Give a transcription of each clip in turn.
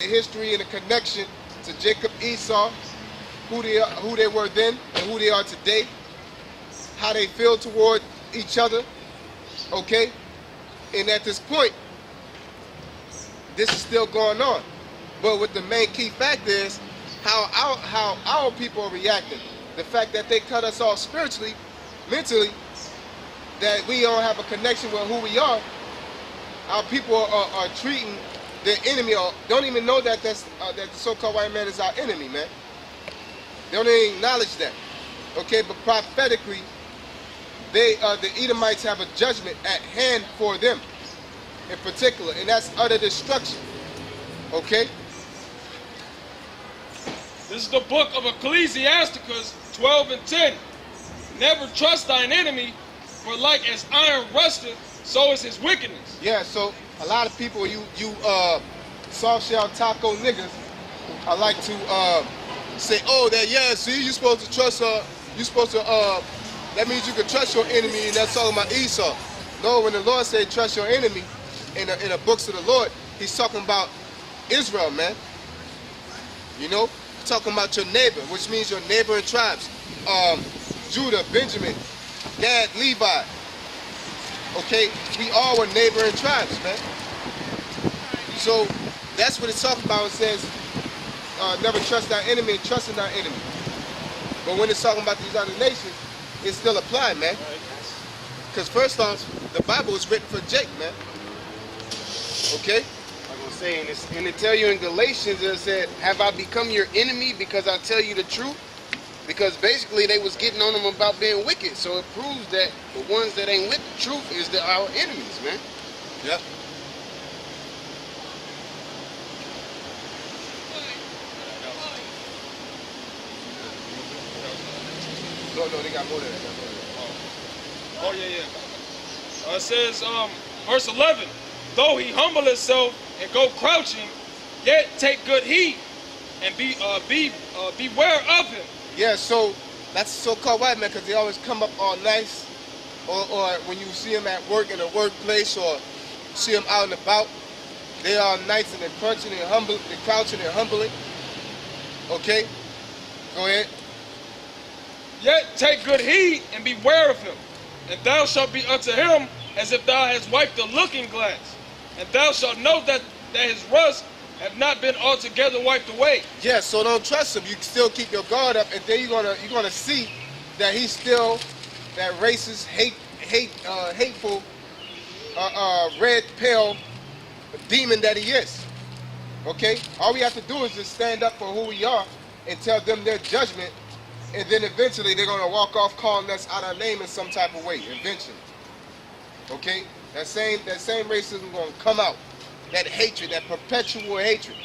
history and a connection to Jacob, Esau, who they were then and who they are today, how they feel toward each other, okay? And at this point, this is still going on. But what the main key fact is how our people are reacting. The fact that they cut us off spiritually, mentally, that we don't have a connection with who we are. Our people are treating their enemy, or don't even know that that the so-called white man is our enemy, man. They don't even acknowledge that. Okay, but prophetically, the Edomites have a judgment at hand for them, in particular, and that's utter destruction. Okay. This is the book of Ecclesiasticus 12:10. Never trust thine enemy, for like as iron rusteth, so is his wickedness. Yeah, so a lot of people, you soft shell taco niggas, I like to say, oh, that, yeah, see, you're supposed to trust that means you can trust your enemy, and that's talking about Esau. No, when the Lord said trust your enemy in the books of the Lord, he's talking about Israel, man. You know, talking about your neighbor, which means your neighboring tribes. Judah, Benjamin, Gad, Levi. Okay, we all were neighboring tribes, man. So that's what it's talking about. It says, never trust thy enemy and trust in thy enemy. But when it's talking about these other nations, it still apply, man. Because first off, the Bible was written for Jake, man. Okay? Like I was saying, and it tell you in Galatians, it said, have I become your enemy because I tell you the truth? Because basically they was getting on them about being wicked. So it proves that the ones that ain't with the truth is our enemies, man. Yep. No, they got more than that. Oh, yeah. It says, verse 11, though he humble himself and go crouching, yet take good heed and beware of him. Yeah, so that's so-called white man, because they always come up all nice, or when you see them at work in a workplace, or see them out and about, they are nice and they're crunching and humble, they're crouching and humbling. Okay, go ahead. Yet take good heed and beware of him, and thou shalt be unto him as if thou hast wiped the looking glass, and thou shalt know that his rust have not been altogether wiped away. Yeah, so don't trust him. You still keep your guard up, and then you're gonna see that he's still that racist, hateful, red pale demon that he is. Okay, all we have to do is just stand up for who we are and tell them their judgment. And then eventually they're going to walk off calling us out our name in some type of way, eventually. Okay? That same racism going to come out. That hatred, that perpetual hatred.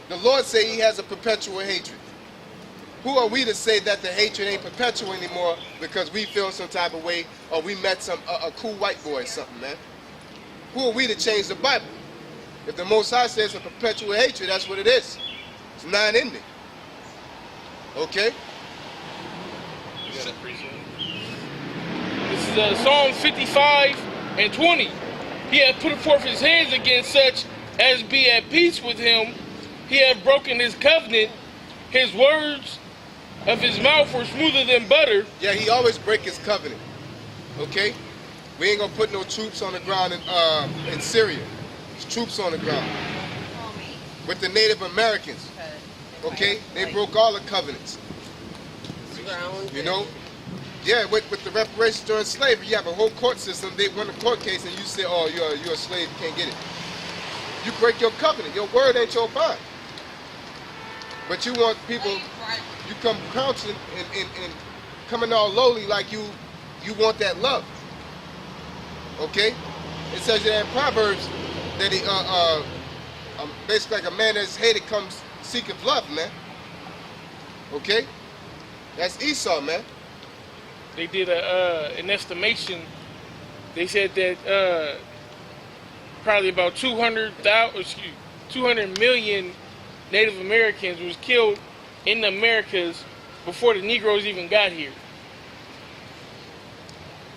The Lord say he has a perpetual hatred. Who are we to say that the hatred ain't perpetual anymore because we feel some type of way or we met a cool white boy or something, man? Who are we to change the Bible? If the Most High says a perpetual hatred, that's what it is. It's non-ending. Okay? This is Psalm 55:20. He hath put forth his hands against such as be at peace with him. He hath broken his covenant. His words of his mouth were smoother than butter. Yeah, he always break his covenant. Okay? We ain't gonna put no troops on the ground in Syria. There's troops on the ground. With the Native Americans. Okay? They broke all the covenants. You know? Yeah, with the reparations during slavery, you have a whole court system. They won a court case and you say, oh, you're a slave, you can't get it. You break your covenant. Your word ain't your bond. But you want people, you come crouching and coming all lowly like you want that love. Okay? It says that in Proverbs that he, basically like a man that's hated comes seeketh love, man. Okay? That's Esau, man. They did an estimation. They said that probably about 200 million Native Americans was killed in the Americas before the Negroes even got here.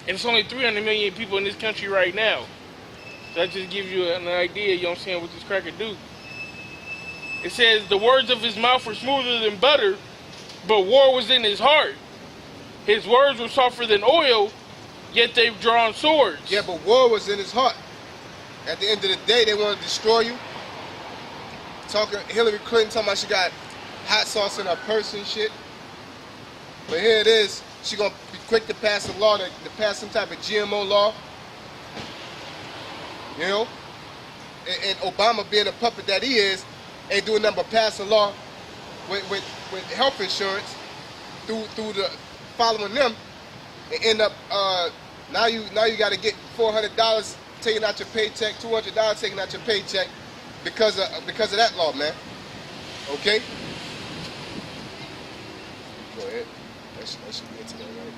And it's only 300 million people in this country right now. So that just gives you an idea, you know what I'm saying, what this cracker do. It says, the words of his mouth were smoother than butter, but war was in his heart. His words were softer than oil, yet they've drawn swords. Yeah, but war was in his heart. At the end of the day, they want to destroy you. Hillary Clinton talking about she got hot sauce in her purse and shit. But here it is. She gonna be quick to pass a law, to pass some type of GMO law. You know? And Obama, being a puppet that he is, ain't doing nothing but pass a law with health insurance through the following them, and end up now you got to get $400 taken out your paycheck, $200 taken out your paycheck because of that law, man. Okay. Go ahead. That should be into that, right?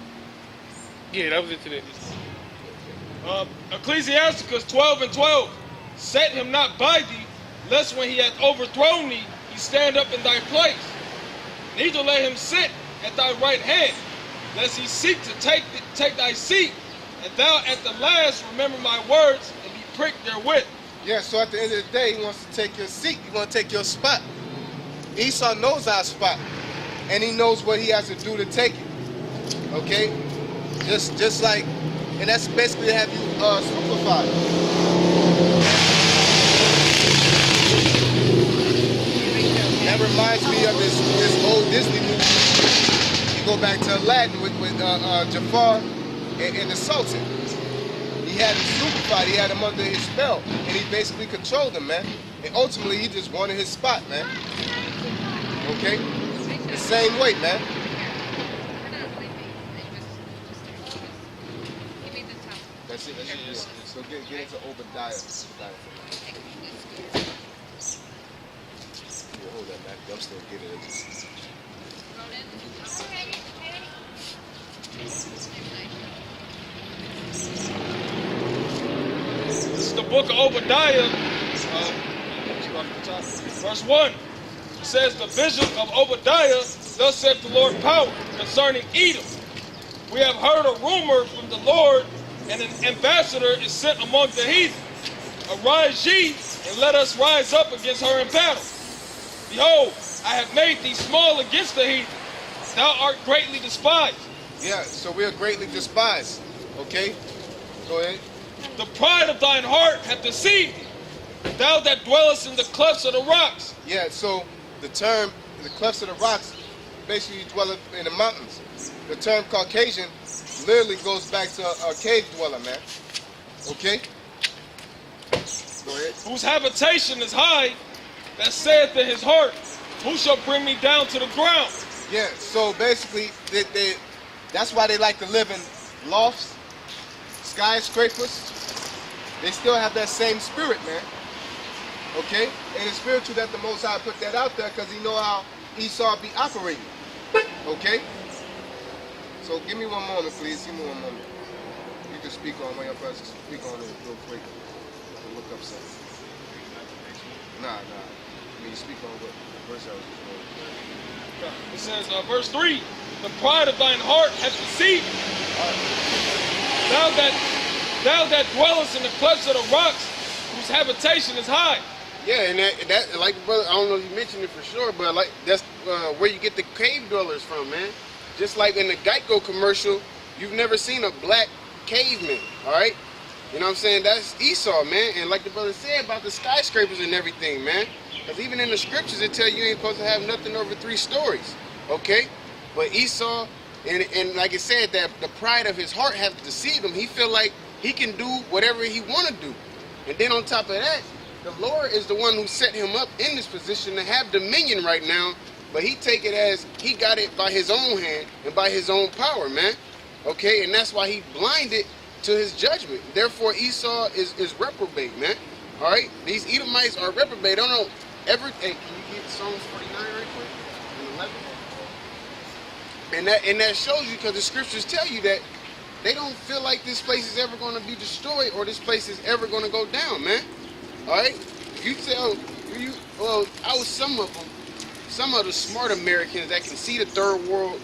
Yeah, that was into that. Ecclesiasticus 12:12. Set him not by thee, lest when he hath overthrown thee, he stand up in thy place. Neither let him sit at thy right hand, lest he seek to take thy seat, and thou at the last remember my words and be pricked therewith. Yeah, so at the end of the day, he wants to take your seat. He wants to take your spot. Esau knows our spot, and he knows what he has to do to take it. Okay? Just like, and that's basically to have you stupefied. That reminds me of this old Disney movie. You go back to Aladdin with Jafar and the Sultan. He had him stupefied. He had him under his spell, and he basically controlled him, man. And ultimately, he just wanted his spot, man. Okay? The same way, man. That's it. Yeah. So get into Obadiah. Yeah, hold that back. I'm still getting it. This is the book of Obadiah, verse 1. It says, the vision of Obadiah, thus saith the Lord power, concerning Edom. We have heard a rumor from the Lord, and an ambassador is sent among the heathen. Arise ye, and let us rise up against her in battle. Behold, I have made thee small against the heathen. Thou art greatly despised. Yeah, so we are greatly despised. Okay? Go ahead. The pride of thine heart hath deceived thee, thou that dwellest in the clefts of the rocks. Yeah, so the term, the clefts of the rocks, basically you dwell in the mountains. The term Caucasian literally goes back to a cave dweller, man. Okay? Go ahead. Whose habitation is high, that saith in his heart, who shall bring me down to the ground? Yeah, so basically, that's why they like to live in lofts, skyscrapers. They still have that same spirit, man. Okay? And it's spiritual that the Most High put that out there because he know how Esau be operating. Okay? So give me one moment, please. Give me one moment. You can speak on one of your brothers. Speak on it real quick. Look up something. Nah. I mean, you speak on what verse I was just going. It says, verse 3, the pride of thine heart hath deceived thee. Thou that dwellest in the clefts of the rocks, whose habitation is high. Yeah, and that like brother, I don't know if you mentioned it for sure, but like that's where you get the cave dwellers from, man. Just like in the Geico commercial, you've never seen a black caveman, all right? You know what I'm saying? That's Esau, man. And like the brother said about the skyscrapers and everything, man. Because even in the scriptures, it tell you ain't supposed to have nothing over 3 stories, okay? But Esau, and like it said, that the pride of his heart has deceived him. He feel like he can do whatever he want to do. And then on top of that, the Lord is the one who set him up in this position to have dominion right now. But he take it as he got it by his own hand and by his own power, man. Okay, and that's why he blinded to his judgment. Therefore, Esau is reprobate, man. All right, these Edomites are reprobate. I don't know. Hey, can you get Psalms 49 right quick? And 11. And that shows you, because the scriptures tell you that they don't feel like this place is ever going to be destroyed or this place is ever going to go down, man. All right, you tell well, I was some of the smart Americans that can see the third World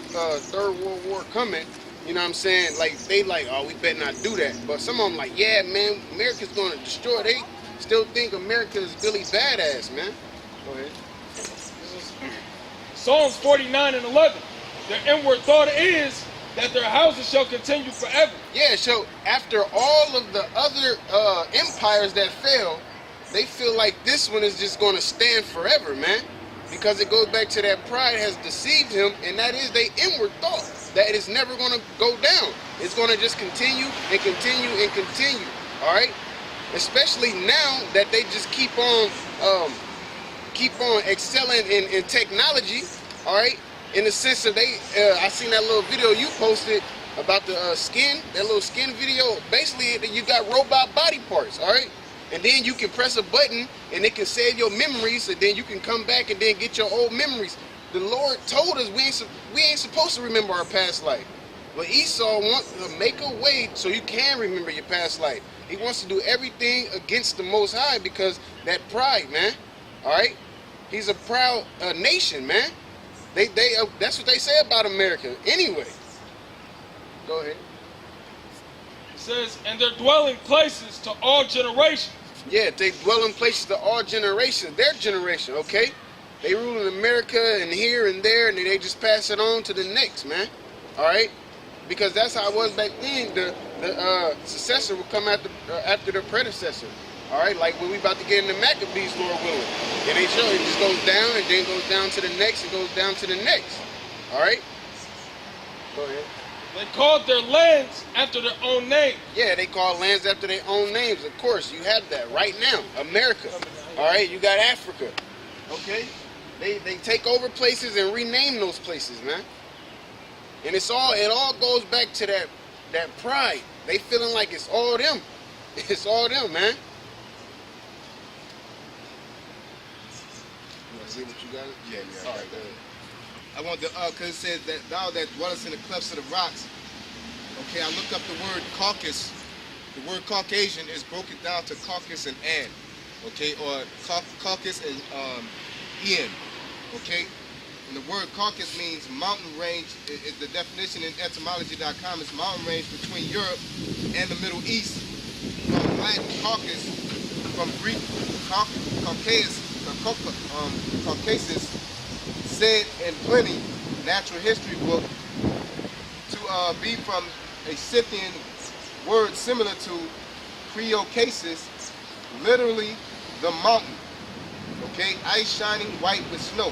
War coming. You know what I'm saying? Like they like, oh, we better not do that. But some of them like, yeah, man, America's going to destroy. They still think America is Billy Badass, man. Go ahead. Psalms 49 and 11. Their inward thought is that their houses shall continue forever. Yeah, so after all of the other empires that fell, they feel like this one is just going to stand forever, man. Because it goes back to that pride has deceived him, and that is their inward thought, that it is never going to go down. It's going to just continue and continue and continue, all right? Especially now that they just keep on excelling in technology, all right? In the sense that I seen that little video you posted about the skin, that little skin video. Basically, you got robot body parts, all right? And then you can press a button and it can save your memories, and then you can come back and then get your old memories. The Lord told us we ain't supposed to remember our past life. But Esau wants to make a way so you can remember your past life. He wants to do everything against the Most High because that pride, man. All right? He's a proud nation, man. That's what they say about America. Anyway, go ahead. It says, and their dwelling places to all generations. Yeah, they dwell in places to all generations. Their generation, okay? They rule in America and here and there, and they just pass it on to the next, man. All right? Because that's how it was back then. The successor will come after the predecessor. All right? Like when we about to get in the Maccabees, Lord willing. And they show it just goes down and then goes down to the next and goes down to the next. All right? Go ahead. They called their lands after their own name. Yeah, they call lands after their own names. Of course, you have that right now. America. All right? You got Africa. Okay? They take over places and rename those places, man. And it all goes back to that pride. They feeling like it's all them. It's all them, man. You want to see what you got? Yeah. All right, go ahead. I want to, because it says that thou that dwellest in the clefts of the rocks. Okay, I looked up the word Caucus. The word Caucasian is broken down to Caucus and An. Okay, or Caucus and Ian. Okay, and the word Caucus means mountain range. The definition in etymology.com is mountain range between Europe and the Middle East. From Latin Caucus, from Greek Caucasus, said in Pliny, natural history book, to be from a Scythian word similar to Caucasus, literally the mountain. Okay, ice shining white with snow,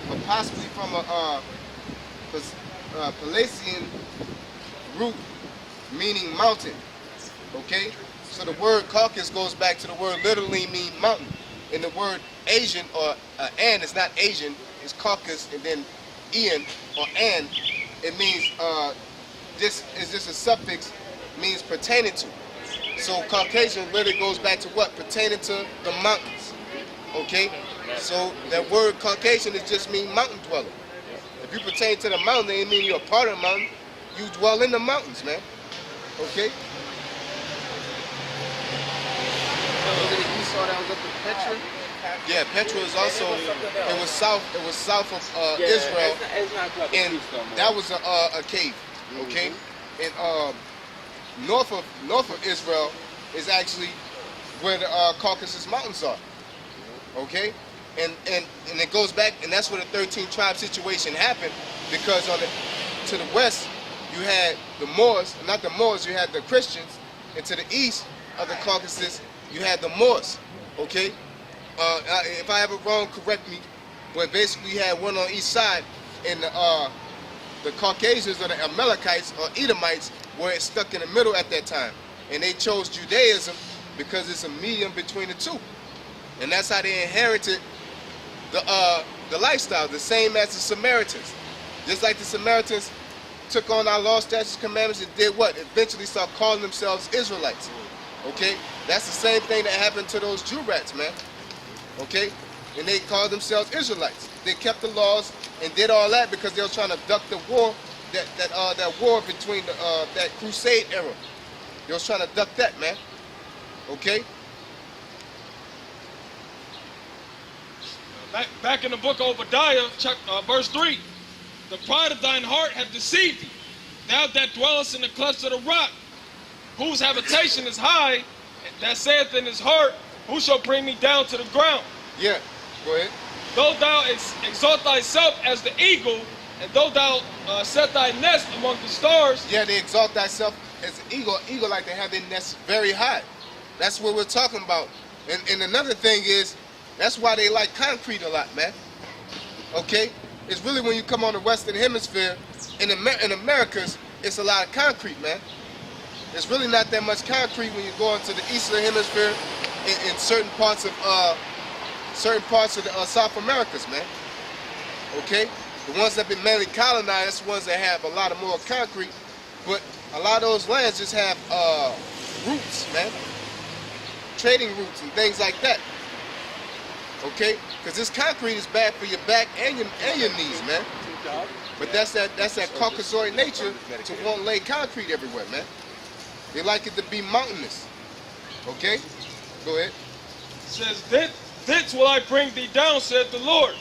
but possibly from a Palacian root meaning mountain. Okay, so the word Caucus goes back to the word literally mean mountain. And the word Asian or An is not Asian, it's Caucus, and then Ian or An, it means this is just a suffix, means pertaining to. So Caucasian literally goes back to what? Pertaining to the mountains. Okay? So that word Caucasian is just mean mountain dweller. If you pertain to the mountain, it mean you're a part of the mountain. You dwell in the mountains, man. Okay? Esau that was up in Petra? Yeah, Petra is also, it was south of Israel, and that was a cave, okay? And north of Israel is actually where the Caucasus Mountains are, okay? And it goes back, and that's where the 13 tribe situation happened, because to the west, you had the Moors, not the Moors, you had the Christians, and to the east of the Caucasus, you had the Moors, okay? If I have it wrong, correct me, but basically you had one on each side, and the Caucasians or the Amalekites or Edomites were stuck in the middle at that time, and they chose Judaism because it's a medium between the two, and that's how they inherited the lifestyle, the same as the Samaritans. Just like the Samaritans took on our law, statutes, commandments, and did what? Eventually start calling themselves Israelites. Okay? That's the same thing that happened to those Jew rats, man. Okay? And they called themselves Israelites. They kept the laws and did all that because they were trying to duck the war, that war between that Crusade era. They was trying to duck that, man. Okay? Back in the book of Obadiah, verse 3, the pride of thine heart hath deceived thee, thou that dwellest in the clefts of the rock, whose habitation is high, that saith in his heart, who shall bring me down to the ground? Yeah, go ahead. though thou exalt thyself as the eagle, and though thou set thy nest among the stars. Yeah, they exalt thyself as an eagle. Eagle like to have their nest very high. That's what we're talking about. And another thing is, that's why they like concrete a lot, man. Okay? It's really when you come on the Western Hemisphere, in Americas, it's a lot of concrete, man. There's really not that much concrete when you go into the Eastern Hemisphere in certain parts of the South Americas, man. Okay? The ones that have been mainly colonized, that's the ones that have a lot of more concrete. But a lot of those lands just have roots, man. Trading routes and things like that. Okay? Because this concrete is bad for your back and your knees, man. But that's that Caucasoid nature to want to lay concrete everywhere, man. They like it to be mountainous. Okay? Go ahead. It says, thence will I bring thee down, saith the Lord,